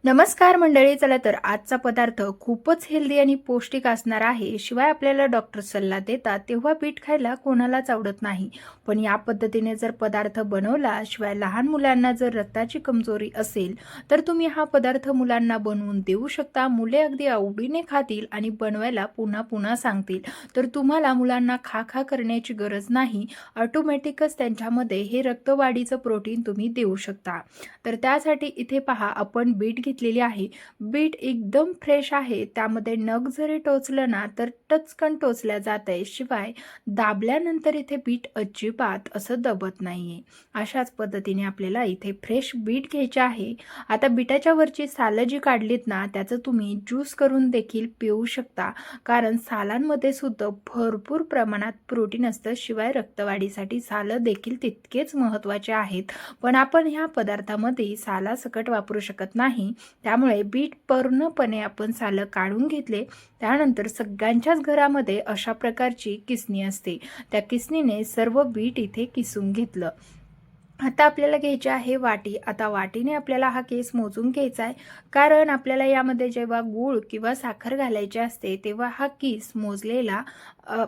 नमस्कार मंडळी. चला तर आजचा पदार्थ खूपच हेल्दी आणि पौष्टिक असणार आहे. शिवाय आपल्याला डॉक्टर सल्ला देतात तेव्हा बीट खायला कोणालाच आवडत नाही. पण या पद्धतीने जर पदार्थ बनवला, शिवाय लहान मुलांना जर रक्ताची कमजोरी असेल तर तुम्ही हा पदार्थ मुलांना बनवून देऊ शकता. मुले अगदी आवडीने खातील आणि बनवायला पुन्हा पुन्हा सांगतील. तर तुम्हाला मुलांना खा खा करण्याची गरज नाही. ऑटोमॅटिकच त्यांच्यामध्ये हे रक्तवाढीचं प्रोटीन तुम्ही देऊ शकता. तर त्यासाठी इथे पहा, आपण बीट घेतलेली आहे. बीट एकदम फ्रेश आहे. त्यामध्ये नख जरी टोचलं ना तर टचकन टोचल्या जात आहे. शिवाय दाबल्यानंतर इथे बीट अजिबात असं दबत नाहीये. अशाच पद्धतीने आपल्याला इथे फ्रेश बीट घ्यायचे आहे. आता बीटाच्या वरची सालं जी काढलीत ना त्याचं तुम्ही ज्यूस करून देखील पिऊ शकता. कारण सालांमध्ये सुद्धा भरपूर प्रमाणात प्रोटीन असतं. शिवाय रक्तवाढीसाठी सालं देखील तितकेच महत्त्वाचे आहेत. पण आपण ह्या पदार्थामध्ये सालासकट वापरू शकत नाही. त्यामुळे बीट पूर्णपणे आपण सालं काढून घेतले. त्यानंतर सगळ्यांच्याच घरामध्ये अशा प्रकारची किसणी असते. त्या किसणीने सर्व बीट इथे किसून घेतलं. आता आपल्याला घ्यायची आहे वाटी. आता वाटीने आपल्याला हा केस मोजून घ्यायचा आहे. कारण आपल्याला यामध्ये जेव्हा गूळ किंवा साखर घालायची असते तेव्हा हा किस मोजलेला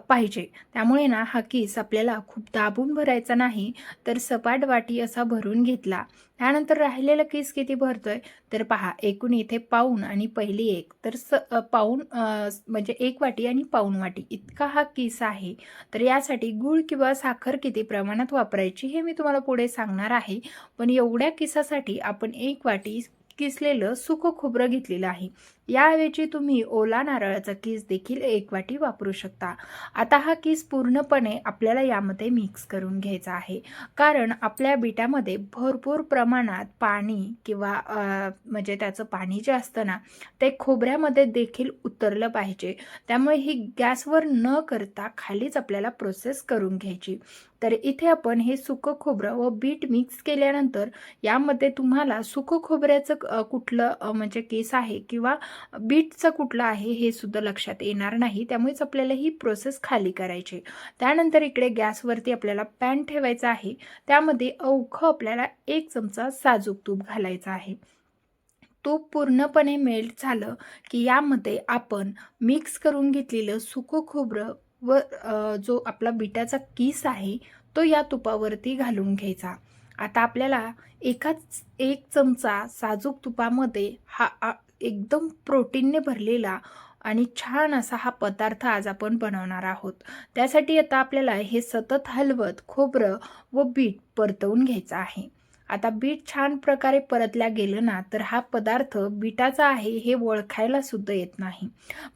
पाहिजे. त्यामुळे ना हा किस आपल्याला खूप दाबून भरायचा नाही, तर सपाट वाटी असा भरून घेतला. त्यानंतर राहिलेला किस किती भरतोय तर पहा, एकूण इथे पाऊण आणि पहिली एक तर पाऊण म्हणजे एक वाटी आणि पाऊण वाटी इतका हा किस आहे. तर यासाठी गूळ किंवा साखर किती प्रमाणात वापरायची हे मी तुम्हाला पुढे सांगणार आहे. पण एवढ्या किसासाठी आपण एक वाटी किसलेलं सुकं खोबरं घेतलेलं आहे. याऐवजी तुम्ही ओला नारळाचा किस देखील एक वाटी वापरू शकता. आता हा किस पूर्णपणे आपल्याला यामध्ये मिक्स करून घ्यायचा आहे. कारण आपल्या बीटामध्ये भरपूर प्रमाणात पाणी किंवा म्हणजे त्याचं पाणी जे असतं ना ते खोबऱ्यामध्ये देखील उतरलं पाहिजे. त्यामुळे ही गॅसवर न करता खालीच आपल्याला प्रोसेस करून घ्यायची. तर इथे आपण हे सुकं खोबरं व बीट मिक्स केल्यानंतर यामध्ये तुम्हाला सुकं खोबऱ्याचं कुठलं म्हणजे केस आहे किंवा बीटचं कुठलं आहे हे सुद्धा लक्षात येणार नाही. त्यामुळेच आपल्याला ही प्रोसेस खाली करायची. त्यानंतर इकडे गॅसवरती आपल्याला पॅन ठेवायचा आहे. त्यामध्ये अवघं आपल्याला 1 चमचा साजूक तूप घालायचं आहे. तूप पूर्णपणे मेल्ट झालं की यामध्ये आपण मिक्स करून घेतलेलं सुकं खोबरं व जो आपला बिटाचा किस आहे तो या तुपावरती घालून घ्यायचा. आता आपल्याला एकाच 1 चमचा साजूक तुपामध्ये हा एकदम प्रोटीनने भरलेला आणि छान असा हा पदार्थ आज आपण बनवणार आहोत. त्यासाठी आता आपल्याला हे सतत हलवत खोबरं व बीट परतवून घ्यायचं आहे. आता बीट छान प्रकारे परतल्या गेलं ना तर हा पदार्थ बीटाचा आहे हे ओळखायला सुद्धा येत नाही.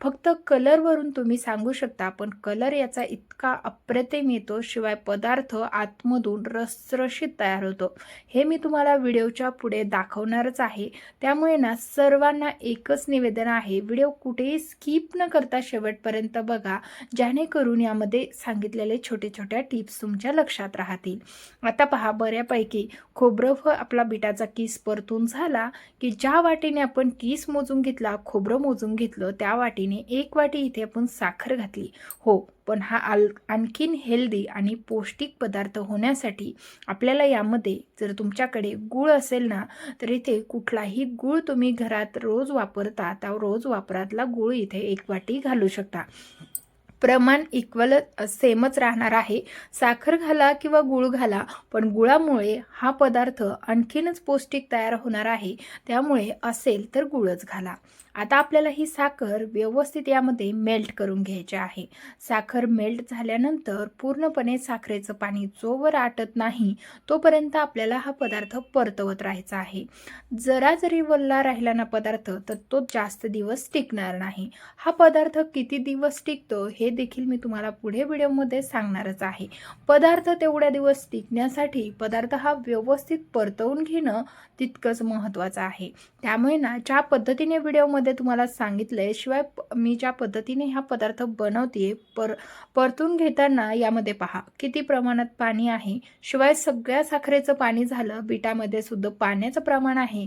फक्त कलरवरून तुम्ही सांगू शकता, पण कलर याचा इतका अप्रतिम येतो. शिवाय पदार्थ आतमधून रसरशीत तयार होतो. हे मी तुम्हाला व्हिडिओच्या पुढे दाखवणारच आहे. त्यामुळे ना सर्वांना एकच निवेदन आहे, व्हिडिओ कुठेही स्किप न करता शेवटपर्यंत बघा, जेणेकरून यामध्ये सांगितलेले छोटे छोट्या टिप्स तुमच्या लक्षात राहतील. आता पहा, बऱ्यापैकी खोबरं व आपला बिटाचा किस परतून झाला की ज्या वाटीने आपण किस मोजून घेतला, खोबरं मोजून घेतलं, त्या वाटीने 1 वाटी इथे आपण साखर घातली. हो, पण हा आणखीन हेल्दी आणि पौष्टिक पदार्थ होण्यासाठी आपल्याला यामध्ये जर तुमच्याकडे गूळ असेल ना तर इथे कुठलाही गूळ तुम्ही घरात रोज वापरता त्या रोज वापरातला गूळ इथे 1 वाटी घालू शकता. प्रमाण इक्वल सेमच राहणार आहे. साखर घाला किंवा गूळ घाला, पण गुळामुळे हा पदार्थ आणखीनच पौष्टिक तयार होणार आहे. त्यामुळे असेल तर गूळच घाला. आता आपल्याला ही साखर व्यवस्थित यामध्ये मेल्ट करून घ्यायची आहे. साखर मेल्ट झाल्यानंतर पूर्णपणे साखरेचं पाणी जोवर आटत नाही तोपर्यंत आपल्याला हा पदार्थ परतवत राहायचा आहे. जरा जरी वल्ला राहिला ना पदार्थ तर तो जास्त दिवस टिकणार नाही. हा पदार्थ किती दिवस टिकतो हे देखील मी तुम्हाला पुढे व्हिडिओमध्ये सांगणारच आहे. पदार्थ तेवढ्या दिवस टिकण्यासाठी पदार्थ हा व्यवस्थित परतवून घेणं तितकंच महत्त्वाचं आहे. त्यामुळे ना ज्या पद्धतीने व्हिडिओमध्ये तुम्हाला सांगितलंय, शिवाय मी ज्या पद्धतीने हा पदार्थ बनवते परतून घेताना यामध्ये पहा किती प्रमाणात पाणी आहे. शिवाय सगळ्या साखरेचं पाणी झालं, बिटामध्ये सुद्धा पाण्याचं प्रमाण आहे.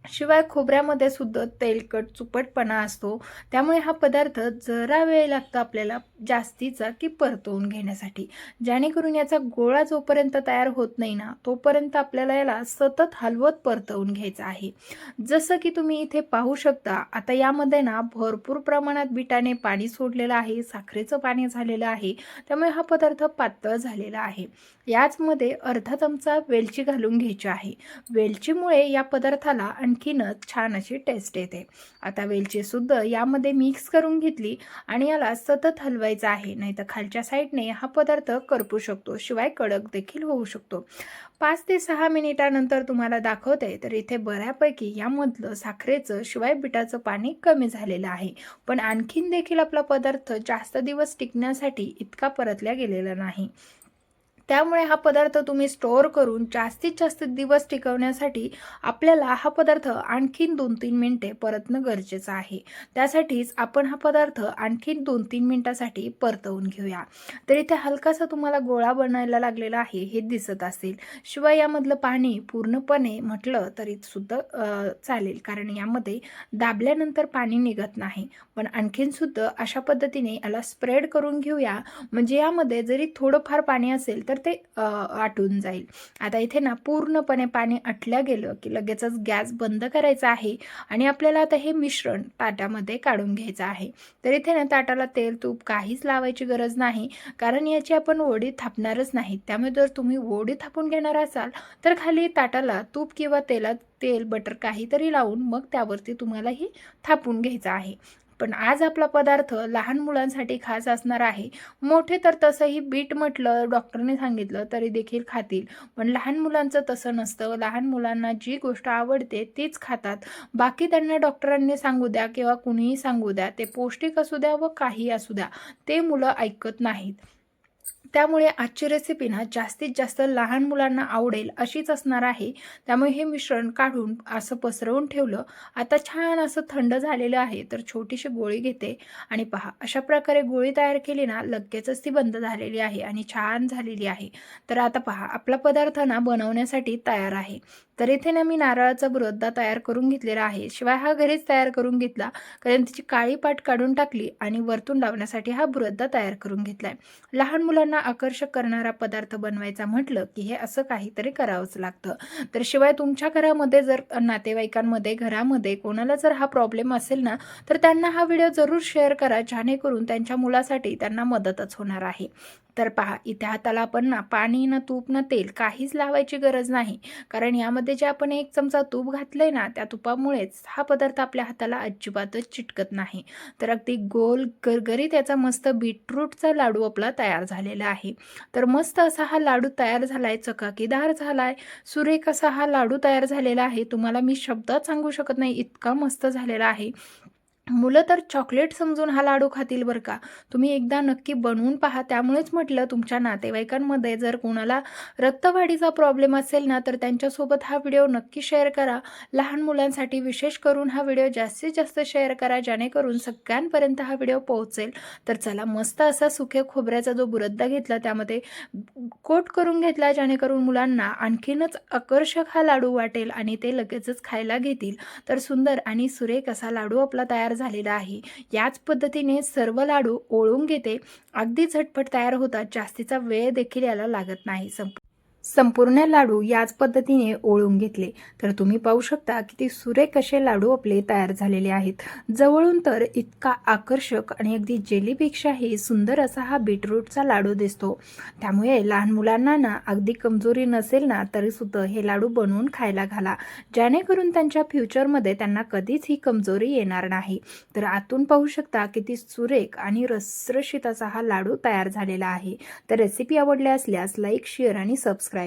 शिवाय खोबऱ्यामध्ये सुद्धा तेलकट चुपटपणा असतो, त्यामुळे हा पदार्थ जरा वेळ लागतो आपल्याला जास्तीचा की परतवून घेण्यासाठी, जेणेकरून याचा गोळा जोपर्यंत तयार होत नाही ना तोपर्यंत आपल्याला याला सतत हलवत परतवून घ्यायचं आहे. जसं की तुम्ही इथे पाहू शकता, आता यामध्ये ना भरपूर प्रमाणात बिटाने पाणी सोडलेलं आहे, साखरेचं पाणी झालेलं आहे, त्यामुळे हा पदार्थ पातळ झालेला आहे. याचमध्ये अर्धा चमचा वेलची घालून घ्यायची आहे. वेलचीमुळे या पदार्थाला आणखीनच छान अशी टेस्ट येते. आता वेलची सुद्धा यामध्ये मिक्स करून घेतली आणि याला सतत हलवायचं आहे, नाहीतर खालच्या साईडने हा पदार्थ करपू शकतो, शिवाय कडक देखील होऊ शकतो. 5 ते 6 मिनिटानंतर तुम्हाला दाखवते तर इथे बऱ्यापैकी यामधलं साखरेचं शिवाय बिटाचं पाणी कमी झालेलं आहे. पण आणखीन देखील आपला पदार्थ जास्त दिवस टिकण्यासाठी इतका परतल्या गेलेला नाही. त्यामुळे हा पदार्थ तुम्ही स्टोअर करून जास्तीत जास्त दिवस टिकवण्यासाठी आपल्याला हा पदार्थ आणखीन 2-3 मिनिटे परतणं गरजेचं आहे. त्यासाठीच आपण हा पदार्थ आणखीन 2-3 मिनिटासाठी परतवून घेऊया. तर इथे हलकासा तुम्हाला गोळा बनायला लागलेला आहे हे दिसत असेल. शिवाय यामधलं पाणी पूर्णपणे म्हटलं तरी सुद्धा चालेल, कारण यामध्ये दाबल्यानंतर पाणी निघत नाही. पण आणखीन सुद्धा अशा पद्धतीने याला स्प्रेड करून घेऊया, म्हणजे यामध्ये जरी थोडंफार पाणी असेल तर ते आटून जाईल. आता इथे ना पूर्णपणे पाणी आटल्या गेलं की लगेचच गॅस बंद करायचा आहे आणि आपल्याला आता हे मिश्रण ताटामध्ये काढून घ्यायचं आहे. तर इथे ना ताटाला तेल तूप काहीच लावायची गरज नाही, कारण याची आपण वडी थापणारच नाही. त्यामुळे जर तुम्ही वडी थापून घेणार असाल तर खाली ताटाला तूप किंवा तेल बटर काहीतरी लावून मग त्यावरती तुम्हाला ही थापून घ्यायचं आहे. पण आज आपला पदार्थ लहान मुलांसाठी खास असणार आहे. मोठे तर तसंही बीट म्हटलं डॉक्टरने सांगितलं तरी देखील खातील, पण लहान मुलांचं तसं नसतं. लहान मुलांना जी गोष्ट आवडते तीच खातात. बाकी त्यांना डॉक्टरांनी सांगू द्या किंवा कुणीही सांगू द्या, ते पौष्टिक असू द्या व काही असू द्या, ते मुलं ऐकत नाहीत. त्यामुळे आजची रेसिपी ना जास्तीत जास्त लहान मुलांना आवडेल अशीच असणार आहे. त्यामुळे हे मिश्रण काढून असं पसरवून ठेवलं. आता छान असं थंड झालेलं आहे, तर छोटीशी गोळी घेते आणि पहा अशा प्रकारे गोळी तयार केली ना लगेचच ती बंद झालेली आहे आणि छान झालेली आहे. तर आता पहा आपला पदार्थ ना बनवण्यासाठी तयार आहे. तर इथे ना मी नारळाचा बुरदा तयार करून घेतलेला आहे. शिवाय हा घरीच तयार करून घेतला, कारण त्याची काळी पाट काढून टाकली आणि वरतून लावण्यासाठी हा बुरदा तयार करून घेतलाय. लहान मुलांना आकर्षक करणारा पदार्थ बनवायचा म्हटलं की हे असं काहीतरी करावंच लागतं. तर शिवाय तुमच्या घरामध्ये जर नातेवाईकांमध्ये घरामध्ये कोणाला जर हा प्रॉब्लेम असेल ना तर त्यांना हा व्हिडिओ जरूर शेअर करा, जेणेकरून त्यांच्या मुलासाठी त्यांना मदतच होणार आहे. तर पहा इथे हाताला आपण ना पाणी ना तूप ना तेल काहीच लावायची गरज नाही, कारण यामध्ये जे आपण 1 चमचा तूप घातलंय ना त्या तुपामुळेच हा पदार्थ आपल्या हाताला अजिबातच चिटकत नाही. तर अगदी गोल गरगरीत याचा मस्त बीटरूटचा लाडू आपला तयार झालेला आहे. तर मस्त असा हा लाडू तयार झालाय, चकाकीदार झालाय, सुरेख असा हा लाडू तयार झालेला आहे. तुम्हाला मी शब्दात सांगू शकत नाही, इतका मस्त झालेला आहे. मुलं तर चॉकलेट समजून हा लाडू खातील बरं का. तुम्ही एकदा नक्की बनवून पहा. त्यामुळेच म्हटलं तुमच्या नातेवाईकांमध्ये जर कोणाला रक्तवाढीचा प्रॉब्लेम असेल ना तर त्यांच्यासोबत हा व्हिडिओ नक्की शेअर करा. लहान मुलांसाठी विशेष करून हा व्हिडिओ जास्तीत जास्त शेअर करा, जेणेकरून सगळ्यांपर्यंत हा व्हिडिओ पोहोचेल. तर चला मस्त असा सुक्या खोबऱ्याचा जो बुरदा घेतला त्यामध्ये कोट करून घेतला, जेणेकरून मुलांना आणखीनच आकर्षक हा लाडू वाटेल आणि ते लगेचच खायला घेतील. तर सुंदर आणि सुरेख असा लाडू आपला तयार झालेला आहे. याच पद्धतीने सर्व लाडू ओळून घेते. अगदी झटपट तयार होतात, जास्तीचा वेळ देखील याला लागत नाही. संपूर्ण लाडू याच पद्धतीने ओळून घेतले. तर तुम्ही पाहू शकता किती सुरेख असे लाडू आपले तयार झालेले आहेत. जवळून तर इतका आकर्षक आणि अगदी जेलीपेक्षाही सुंदर असा हा बीटरूटचा लाडू दिसतो. त्यामुळे लहान मुलांना ना अगदी कमजोरी नसेल ना तरी सुद्धा हे लाडू बनवून खायला घाला, जेणेकरून त्यांच्या फ्युचरमध्ये त्यांना कधीच ही कमजोरी येणार नाही. तर आतून पाहू शकता किती सुरेख आणि रसरशीत असा हा लाडू तयार झालेला आहे. तर रेसिपी आवडली असल्यास लाईक शेअर आणि सबस्क्राईब करा.